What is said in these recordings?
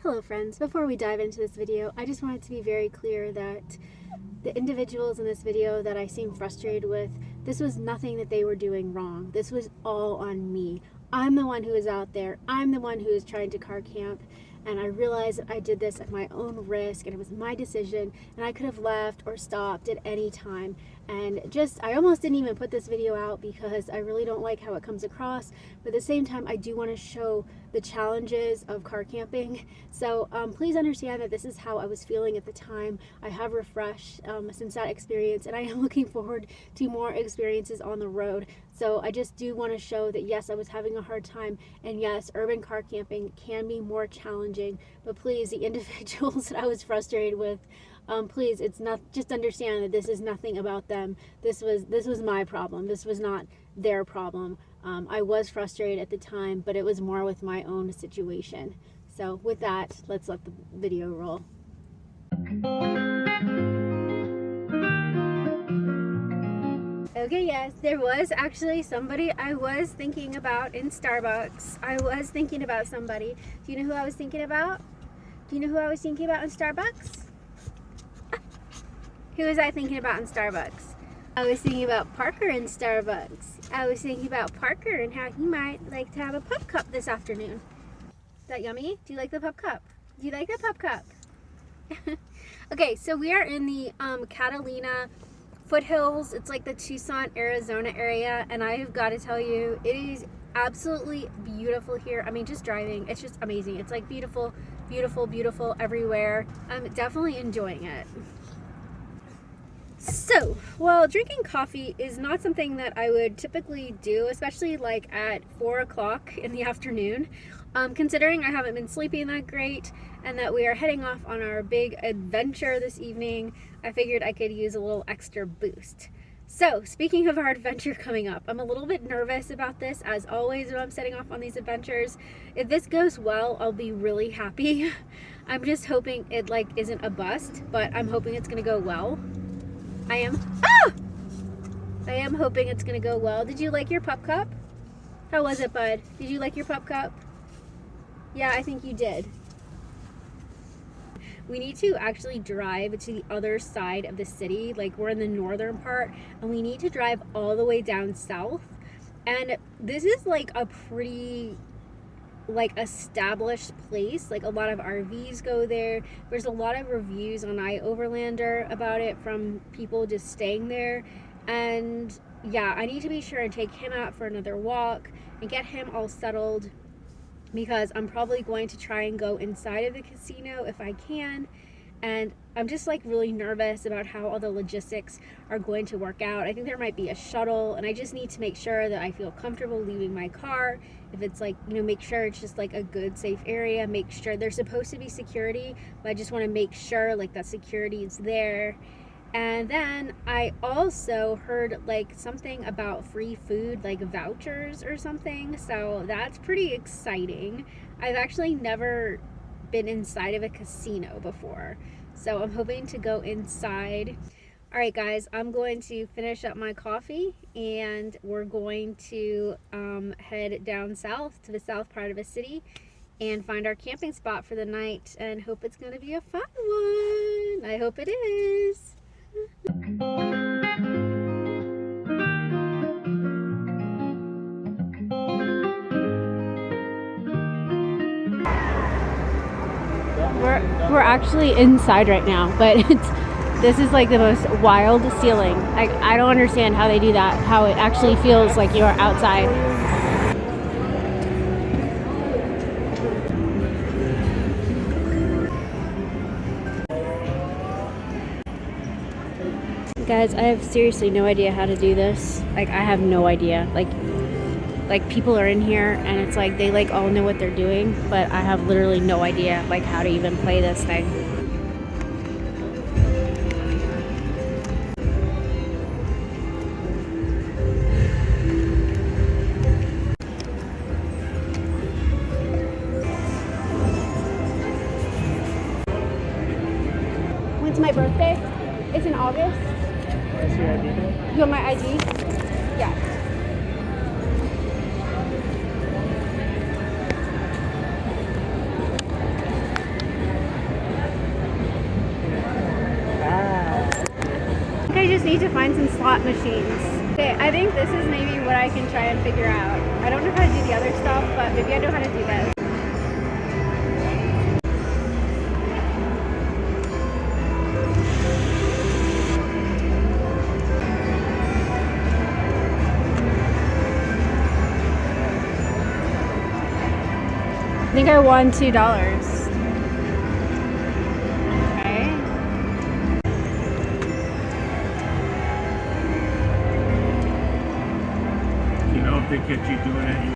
Hello friends, before we dive into this video, I just wanted to be very clear that the individuals in this video that I seem frustrated with, this was nothing that they were doing wrong. This was all on me. I'm the one who is out there. I'm the one who is trying to car camp, and I realized that I did this at my own risk, and it was my decision, and I could have left or stopped at any time. And I almost didn't even put this video out because I really don't like how it comes across, but at the same time I do want to show the challenges of car camping. So please understand that this is how I was feeling at the time. I have refreshed since that experience, and I am looking forward to more experiences on the road. So I just do want to show that yes, I was having a hard time, and yes, urban car camping can be more challenging, but please, the individuals that I was frustrated with, please, it's not, just understand that this is nothing about them. This was my problem. This was not their problem. I was frustrated at the time, but it was more with my own situation. So with that, let's let the video roll. Okay, yes, there was actually somebody I was thinking about in Starbucks. I was thinking about somebody. Do you know who I was thinking about? Do you know who I was thinking about in Starbucks? Who was I thinking about in Starbucks? I was thinking about Parker in Starbucks. I was thinking about Parker and how he might like to have a pup cup this afternoon. Is that yummy? Do you like the pup cup? Do you like the pup cup? Okay, so we are in the Catalina foothills. It's like the Tucson, Arizona area, and I have got to tell you, it is absolutely beautiful here. I mean, just driving, it's just amazing. It's like beautiful, beautiful, beautiful everywhere. I'm definitely enjoying it. So, well, drinking coffee is not something that I would typically do, especially like at 4 o'clock in the afternoon. Considering I haven't been sleeping that great and that we are heading off on our big adventure this evening, I figured I could use a little extra boost. So, speaking of our adventure coming up, I'm a little bit nervous about this, as always when I'm setting off on these adventures. If this goes well, I'll be really happy. I'm just hoping it like isn't a bust, but I'm hoping it's gonna go well. I am hoping it's gonna go well. Did you like your pup cup? How was it, bud? Did you like your pup cup? Yeah, I think you did. We need to actually drive to the other side of the city. Like, we're in the northern part, and we need to drive all the way down south. And this is like a pretty like established place. Like, a lot of RVs go there. There's a lot of reviews on iOverlander about it from people just staying there. And yeah, I need to be sure and take him out for another walk and get him all settled, because I'm probably going to try and go inside of the casino if I can. And I'm just like really nervous about how all the logistics are going to work out. I think there might be a shuttle, and I just need to make sure that I feel comfortable leaving my car. If it's like, you know, make sure it's just like a good, safe area. Make sure there's supposed to be security, but I just want to make sure like that security is there. And then I also heard like something about free food, like vouchers or something. So that's pretty exciting. I've actually never been inside of a casino before, so I'm hoping to go inside. All right, guys, I'm going to finish up my coffee, and we're going to head down south to the south part of the city and find our camping spot for the night, and hope it's going to be a fun one. I hope it is. We're actually inside right now, but this is like the most wild ceiling. Like, I don't understand how they do that, how it actually feels like you're outside. Guys, I have seriously no idea how to do this. Like, I have no idea. Like people are in here, and it's like they like all know what they're doing, but I have literally no idea like how to even play this thing. When's my birthday? It's in August. What's your ID? You want my ID? Yeah. need to find some slot machines. Okay, I think this is maybe what I can try and figure out. I don't know how to do the other stuff, but maybe I know how to do this. I think I won $2. Okay. You know, if they catch you doing it,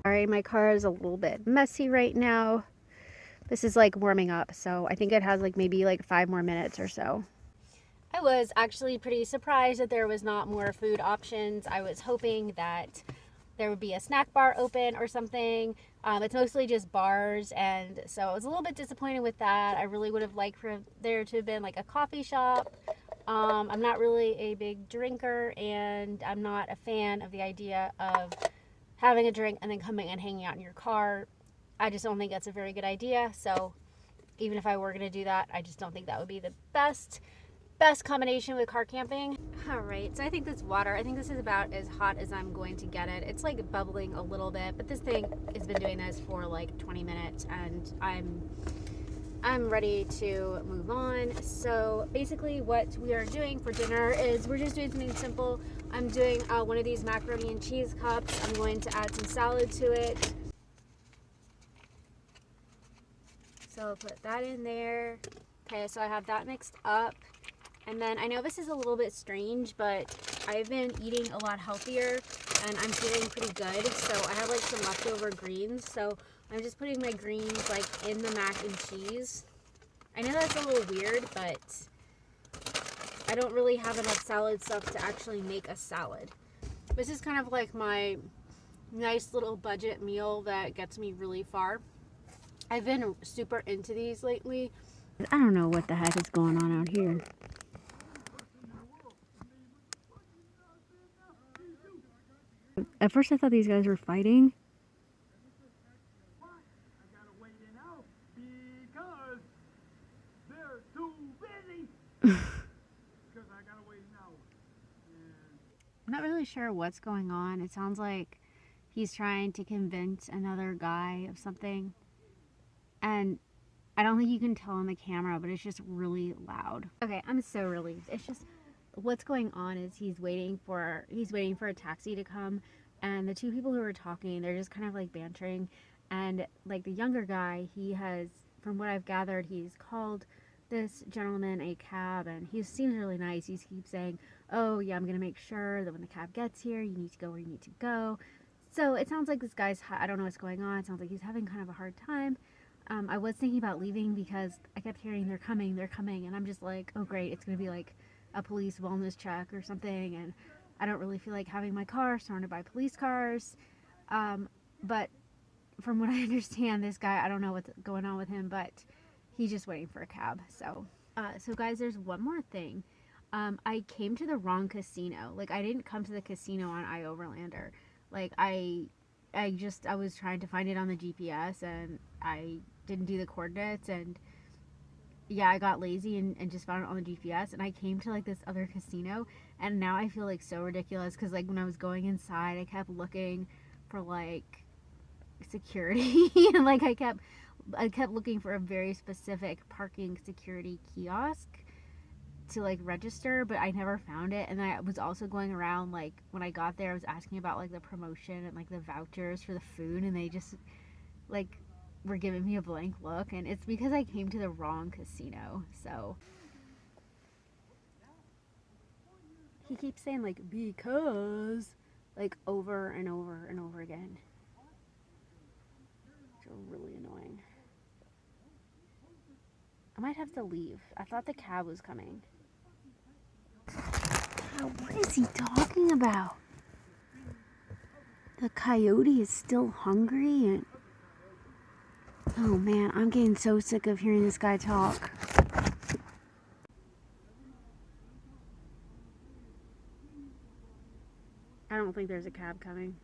Sorry, my car is a little bit messy right now. This is like warming up, so I think it has like maybe like 5 more minutes or so. I was actually pretty surprised that there was not more food options. I was hoping that there would be a snack bar open or something. It's mostly just bars, and so I was a little bit disappointed with that. I really would have liked for there to have been like a coffee shop. I'm not really a big drinker, and I'm not a fan of the idea of having a drink and then coming and hanging out in your car. I just don't think that's a very good idea. So even if I were going to do that, I just don't think that would be the best combination with car camping. All right, so I think this water, I think this is about as hot as I'm going to get it. It's like bubbling a little bit, but this thing has been doing this for like 20 minutes and I'm ready to move on. So basically what we are doing for dinner is we're just doing something simple. I'm doing one of these macaroni and cheese cups. I'm going to add some salad to it. So I'll put that in there. Okay, so I have that mixed up. And then I know this is a little bit strange, but I've been eating a lot healthier and I'm feeling pretty good. So I have like some leftover greens. So I'm just putting my greens like in the mac and cheese. I know that's a little weird, but I don't really have enough salad stuff to actually make a salad. This is kind of like my nice little budget meal that gets me really far. I've been super into these lately. I don't know what the heck is going on out here. At first I thought these guys were fighting. I'm not really sure what's going on. It sounds like he's trying to convince another guy of something. And I don't think you can tell on the camera, but it's just really loud. Okay, I'm so relieved. It's just what's going on is he's waiting for a taxi to come, and the two people who are talking, they're just kind of like bantering. And like the younger guy, he has, from what I've gathered, he's called this gentleman a cab, and he seems really nice. He keeps saying, oh yeah, I'm gonna make sure that when the cab gets here, you need to go where you need to go. So it sounds like this guy's, I don't know what's going on. It sounds like he's having kind of a hard time. I was thinking about leaving because I kept hearing they're coming, and I'm just like, oh great, it's gonna be like a police wellness check or something, and I don't really feel like having my car surrounded by police cars. But from what I understand, this guy, I don't know what's going on with him, but he's just waiting for a cab. So guys, there's one more thing. I came to the wrong casino. Like, I didn't come to the casino on iOverlander. Like, I was trying to find it on the GPS, and I didn't do the coordinates, and yeah, I got lazy and just found it on the GPS, and I came to like this other casino, and now I feel like so ridiculous because like when I was going inside, I kept looking for like security and like I kept looking for a very specific parking security kiosk to like register, but I never found it. And I was also going around, like when I got there, I was asking about like the promotion and like the vouchers for the food, and they just like were giving me a blank look, and it's because I came to the wrong casino. So he keeps saying like because like over and over and over again. It's really annoying. I might have to leave. I thought the cab was coming. What is he talking about? The coyote is still hungry, and oh man, I'm getting so sick of hearing this guy talk. I don't think there's a cab coming.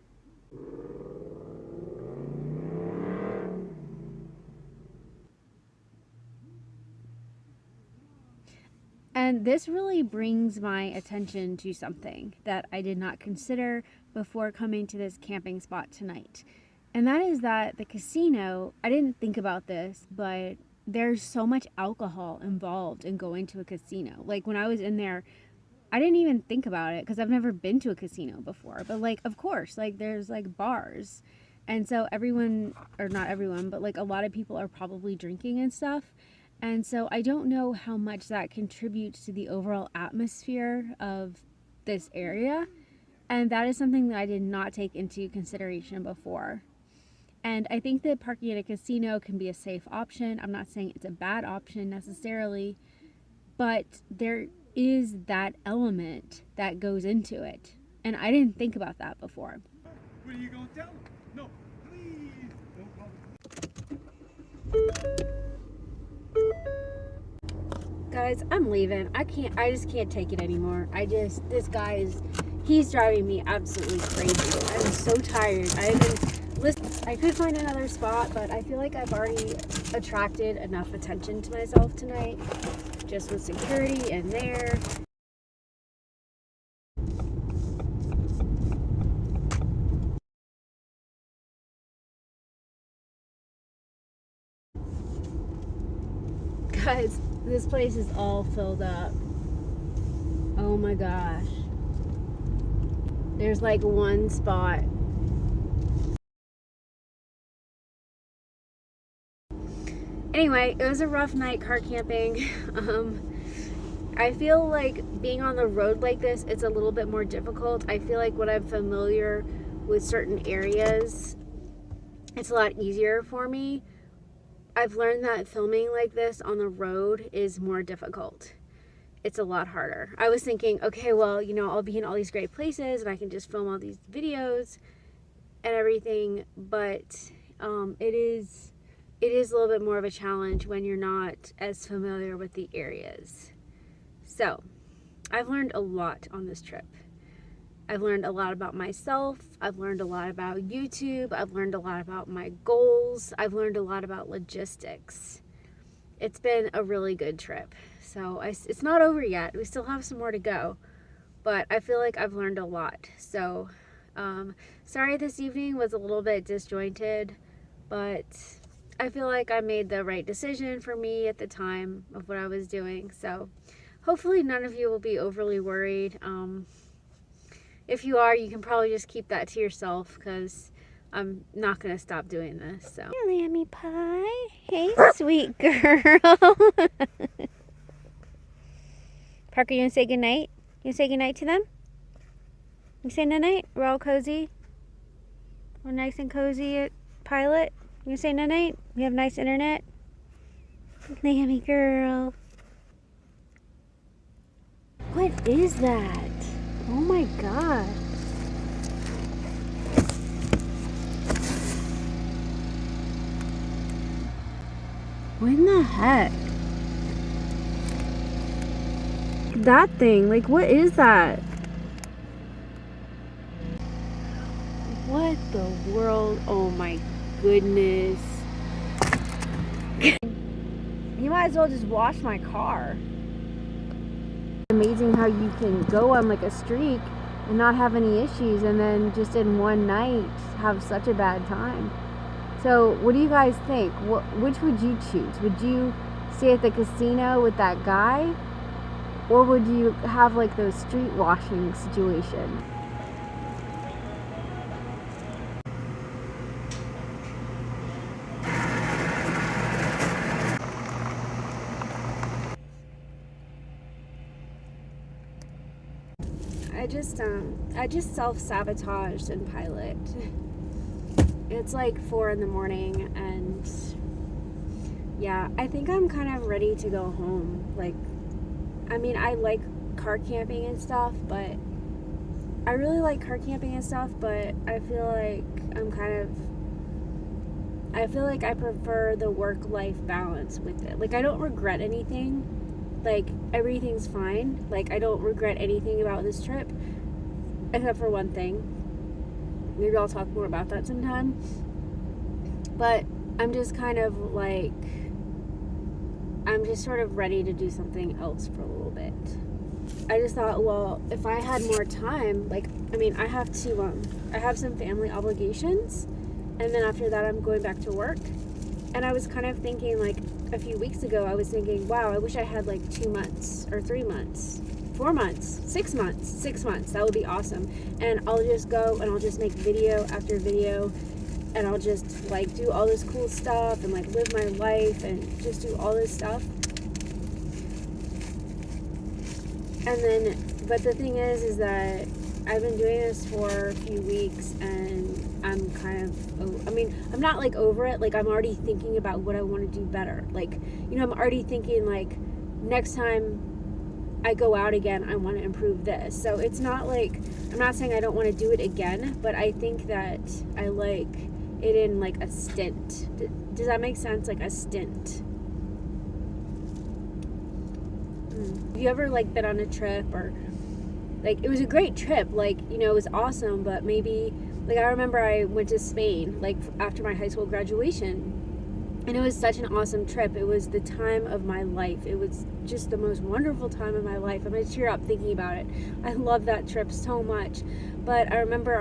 And this really brings my attention to something that I did not consider before coming to this camping spot tonight. And that is that the casino, I didn't think about this, but there's so much alcohol involved in going to a casino. Like when I was in there, I didn't even think about it because I've never been to a casino before. But like, of course, like there's like bars. And so everyone, or not everyone, but like a lot of people are probably drinking and stuff. And so I don't know how much that contributes to the overall atmosphere of this area. And that is something that I did not take into consideration before. And I think that parking at a casino can be a safe option. I'm not saying it's a bad option necessarily, but there is that element that goes into it. And I didn't think about that before. What are you going to tell them? No, please don't go. Guys, I'm leaving. I just can't take it anymore. This guy he's driving me absolutely crazy. I'm so tired. I could find another spot, but I feel like I've already attracted enough attention to myself tonight, just with security and there. Guys, this place is all filled up. Oh my gosh. There's like one spot. Anyway, it was a rough night car camping. I feel like being on the road like this, it's a little bit more difficult. I feel like when I'm familiar with certain areas, it's a lot easier for me. I've learned that filming like this on the road is more difficult. It's a lot harder. I was thinking, okay, well, you know, I'll be in all these great places and I can just film all these videos and everything, but it is a little bit more of a challenge when you're not as familiar with the areas. So, I've learned a lot on this trip. I've learned a lot about myself. I've learned a lot about YouTube. I've learned a lot about my goals. I've learned a lot about logistics. It's been a really good trip. So it's not over yet. We still have some more to go. But I feel like I've learned a lot. So sorry this evening was a little bit disjointed. But I feel like I made the right decision for me at the time of what I was doing. So hopefully none of you will be overly worried. If you are, you can probably just keep that to yourself because I'm not going to stop doing this. So. Hey, Lammy Pie. Hey, sweet girl. Parker, you want to say goodnight? You want to say goodnight to them? You say night-night? We're all cozy? We're nice and cozy at Pilot? You say night-night? We have nice internet? Lammy girl. What is that? Oh my god. What in the heck? That thing, like what is that? What the world? Oh my goodness. You might as well just wash my car. Amazing how you can go on like a streak and not have any issues and then just in one night have such a bad time. So what do you guys think? Which would you choose? Would you stay at the casino with that guy, or would you have like those street washing situations? I just self-sabotaged in Pilot. It's like 4 in the morning and yeah, I think I'm kind of ready to go home. Like, I mean, I like car camping and stuff, but I really like car camping and stuff, but I feel like I prefer the work-life balance with it. Like, I don't regret anything. Like, everything's fine. Like, I don't regret anything about this trip. except for one thing. Maybe I'll talk more about that sometime. But I'm just kind of like, I'm just sort of ready to do something else for a little bit. I just thought, well, if I had more time, like, I mean, I have some family obligations, and then after that I'm going back to work. And I was kind of thinking, like, a few weeks ago, I was thinking, wow, I wish I had like 2 months or 3 months, 4 months, 6 months, 6 months. That would be awesome. And I'll just go and I'll just make video after video, and I'll just like do all this cool stuff and like live my life and just do all this stuff. And then, but the thing is that I've been doing this for a few weeks, and I'm kind of, I mean, I'm not like over it. Like, I'm already thinking about what I want to do better. Like, you know, I'm already thinking like, next time I go out again, I want to improve this. So it's not like, I'm not saying I don't want to do it again, but I think that I like it in like a stint. Does that make sense? Like a stint. Have you ever like been on a trip, or like, it was a great trip, like, you know, it was awesome, but maybe, like, I remember I went to Spain, like, after my high school graduation, and it was such an awesome trip. It was the time of my life. It was just the most wonderful time of my life. I'm gonna tear up thinking about it. I love that trip so much. But I remember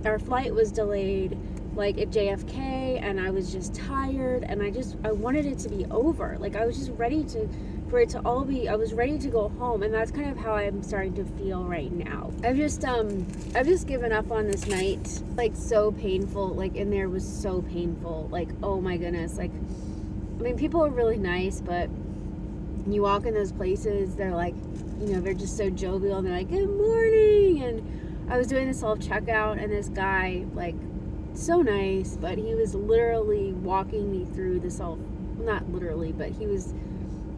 our flight was delayed, like, at JFK, and I was just tired, and I wanted it to be over. Like, I was just ready for it to all be, I was ready to go home, and that's kind of how I'm starting to feel right now. I've just given up on this night. Like, so painful. Like, in there was so painful. Like, oh my goodness. Like, I mean, people are really nice, but you walk in those places, they're like, you know, they're just so jovial, and they're like, good morning. And I was doing the self-checkout, and this guy, like, so nice, but he was literally walking me through not literally, but he was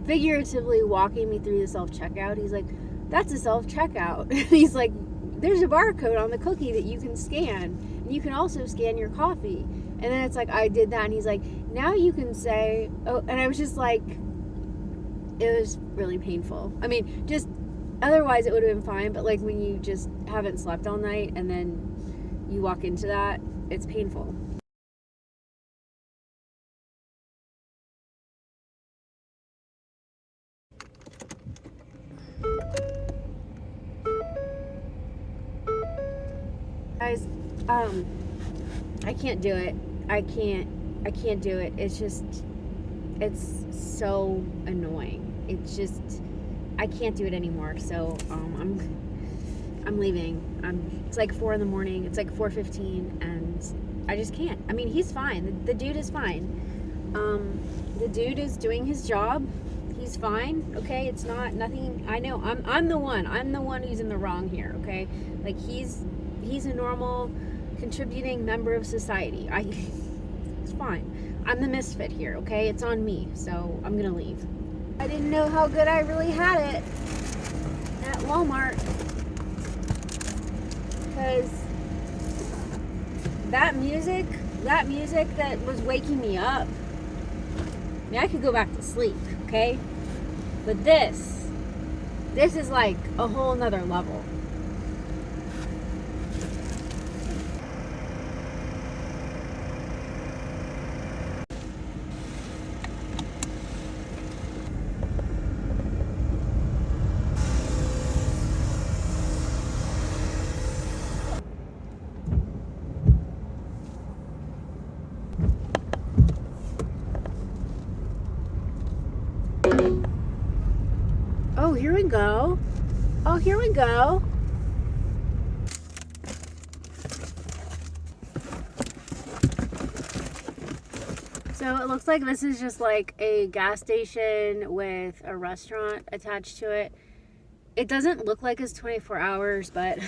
figuratively walking me through the self-checkout. He's like, that's a self-checkout. He's like, there's a barcode on the cookie that you can scan, and you can also scan your coffee. And then it's like, I did that, and he's like, now you can say, oh, and I was just like, it was really painful. I mean, just otherwise it would have been fine, but like, when you just haven't slept all night and then you walk into that, it's painful. Guys, I can't do it. I can't do it. It's so annoying. It's just, I can't do it anymore. So, I'm leaving. It's like 4 a.m. It's like 4:15, and I just can't. I mean, he's fine. The dude is fine. The dude is doing his job. He's fine. Okay, it's nothing. I know. I'm the one who's in the wrong here. Okay, like, he's a normal, contributing member of society. It's fine. I'm the misfit here. Okay, it's on me. So I'm gonna leave. I didn't know how good I really had it at Walmart. Because that music that was waking me up, I mean, I could go back to sleep, okay? But this is like a whole nother level. Oh, here we go. Oh, here we go. So it looks like this is just like a gas station with a restaurant attached to it. It doesn't look like it's 24 hours, but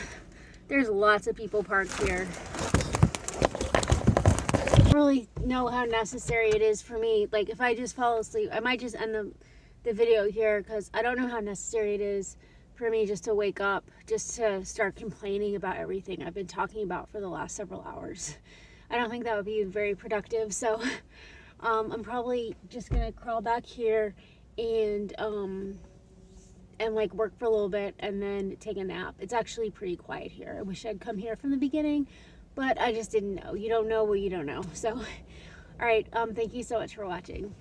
there's lots of people parked here. I don't really know how necessary it is for me. Like, if I just fall asleep, I might just end the video here, because I don't know how necessary it is for me just to wake up, just to start complaining about everything I've been talking about for the last several hours. I don't think that would be very productive. So I'm probably just gonna crawl back here and and like work for a little bit and then take a nap. It's actually pretty quiet here. I wish I'd come here from the beginning, but I just didn't know. You don't know what you don't know. So, all right. Thank you so much for watching.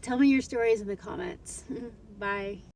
Tell me your stories in the comments. Bye.